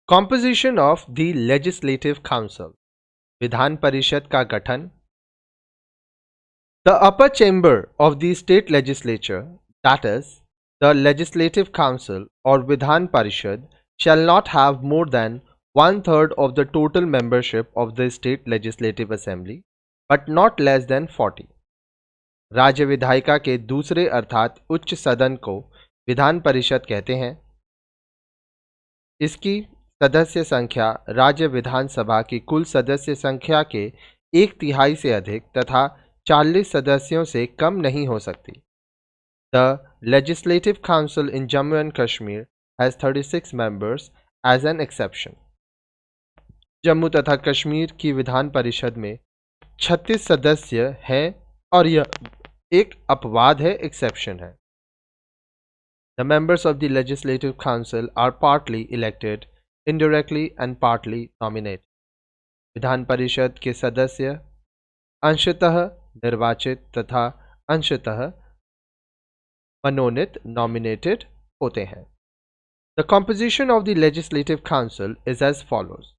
Composition of the legislative council, Vidhan Parishad का गठन। The upper chamber of the state legislature, that is the legislative council और Vidhan Parishad, shall not have more than 1/3 of the total membership of the state legislative assembly, but not less than 40. राज्य विधायिका के दूसरे अर्थात उच्च सदन को विधान परिषद कहते हैं। इसकी सदस्य संख्या राज्य विधानसभा की कुल सदस्य संख्या के 1/3 से अधिक तथा 40 सदस्यों से कम नहीं हो सकती। The legislative council in Jammu and Kashmir has 36 members as an exception. Jammu तथा कश्मीर की विधान परिषद में 36 सदस्य हैं और यह एक अपवाद है, एक्सेप्शन है। The members of the Legislative Council are partly elected, indirectly and partly nominated. Vidhan Parishad के सदस्य अंशतः निर्वाचित तथा अंशतः मनोनीत nominated होते हैं। The composition of the Legislative Council is as follows.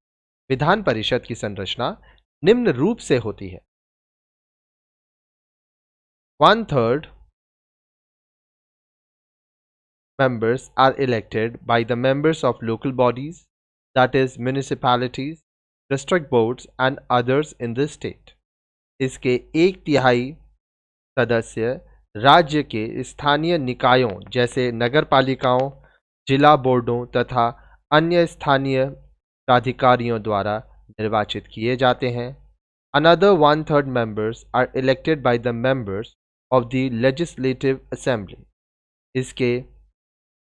Vidhan Parishad की संरचना निम्न रूप से होती है। 1/3 members are elected by the members of local bodies, that is municipalities, district boards and others in the state. इसके 1/3 सदस्य राज्य के स्थानीय निकायों जैसे नगर पालिकाओं, जिला बोर्डों तथा अन्य स्थानीय प्राधिकारियों द्वारा निर्वाचित किए जाते हैं। Another 1/3 members are elected by the members of the legislative assembly. इसके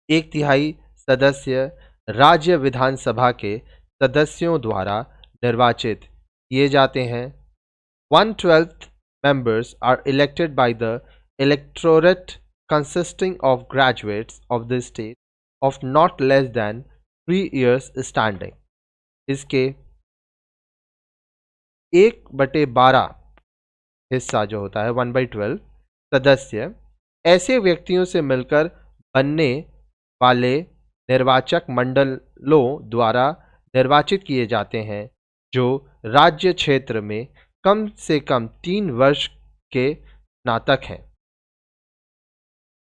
1/3 सदस्य राज्य विधानसभा के सदस्यों द्वारा निर्वाचित किए जाते हैं। 1/12 members are elected by the electorate consisting of graduates of the state of not less than 3 years standing. इसके 1/12 हिस्सा जो होता है 1/12 सदस्य ऐसे व्यक्तियों से मिलकर बनने वाले निर्वाचक मंडलों द्वारा निर्वाचित किए जाते हैं जो राज्य क्षेत्र में कम से कम 3 वर्ष के स्नातक हैं।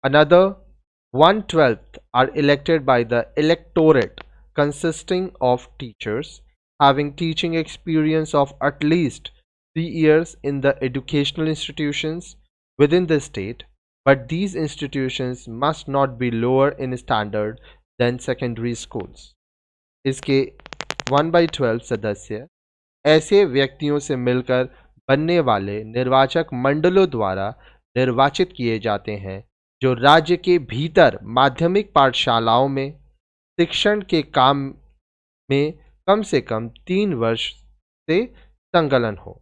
Another 1/12 are elected by the electorate consisting of teachers having teaching experience of at least 3 years in the educational institutions within the state, but these institutions must not be lower in standard than secondary schools. इसके 1/12 सदस्य ऐसे व्यक्तियों से मिलकर बनने वाले निर्वाचक मंडलों द्वारा निर्वाचित किए जाते हैं जो राज्य के भीतर माध्यमिक पाठशालाओं में शिक्षण के काम में कम से कम 3 वर्ष से संलग्न हो।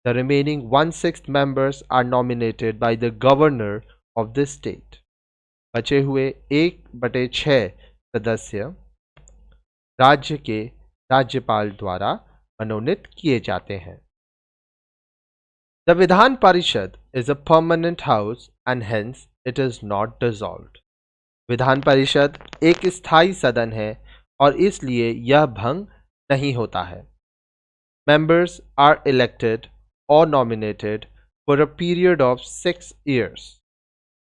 The remaining 1/6 members are nominated by the governor of the state. बचे हुए 1/6 सदस्य राज्य के राज्यपाल द्वारा मनोनीत किए जाते हैं। The Vidhan Parishad is a permanent house and hence it is not dissolved. Vidhan Parishad एक स्थायी सदन है और इसलिए यह भंग नहीं होता है। Members are elected or nominated for a period of 6 years.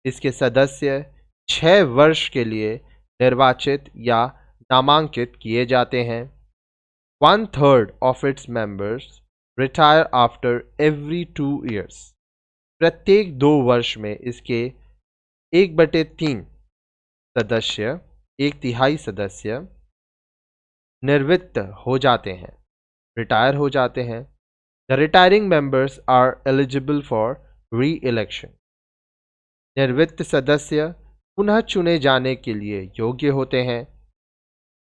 इसके सदस्य 6 वर्ष के लिए निर्वाचित या नामांकित किए जाते हैं। 1/3 of its members retire after every 2 years. प्रत्येक 2 वर्ष में इसके 1/3 सदस्य 1/3 सदस्य निवृत्त हो जाते हैं, रिटायर हो जाते हैं। The retiring members are eligible for re-election. निवृत्त सदस्य पुनः चुने जाने के लिए योग्य होते हैं।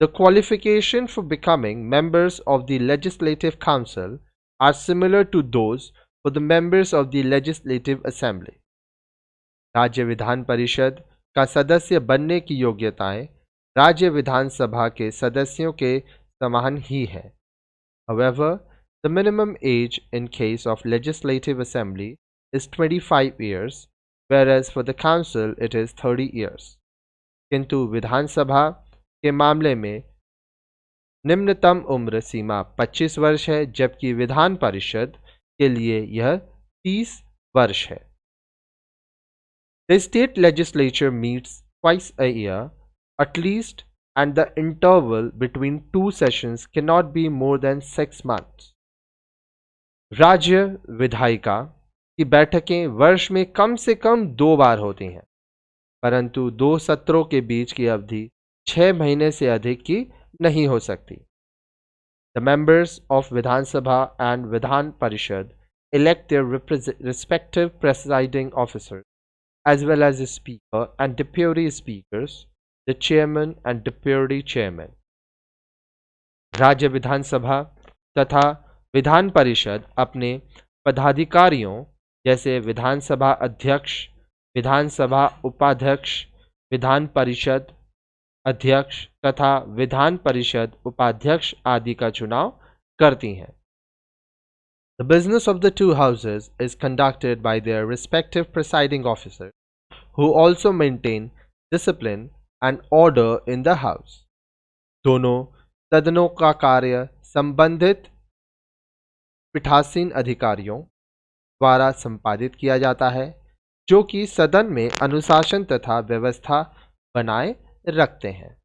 The qualification for becoming members of the Legislative Council are similar to those for the members of the Legislative Assembly. राज्य विधान परिषद का सदस्य बनने की योग्यताएं राज्य विधानसभा के सदस्यों के समान ही है। However, the minimum age in case of Legislative Assembly is 25 years, whereas for the Council it is 30 years. किंतु विधानसभा के मामले में निम्नतम उम्र सीमा 25 वर्ष है, जबकि विधान परिषद के लिए यह 30 वर्ष है। The state legislature meets twice a year at least, and the interval between two sessions cannot be more than 6 months. राज्य विधायिका की बैठकें वर्ष में कम से कम 2 बार होती हैं, परंतु 2 सत्रों के बीच की अवधि 6 महीने से अधिक की नहीं हो सकती। The members of Vidhan Sabha and Vidhan Parishad elect their respective presiding officers as well as the speaker and deputy speakers, the chairman and deputy chairman. राज्य विधानसभा तथा विधान परिषद अपने पदाधिकारियों जैसे विधानसभा अध्यक्ष, विधानसभा उपाध्यक्ष, विधान परिषद अध्यक्ष तथा विधान परिषद उपाध्यक्ष आदि का चुनाव करती हैं। The business of the two houses is conducted by their respective presiding officers, who also maintain discipline and order in the house. दोनों सदनों का कार्य संबंधित पीठासीन अधिकारियों द्वारा संपादित किया जाता है, जो कि सदन में अनुशासन तथा व्यवस्था बनाए रखते हैं।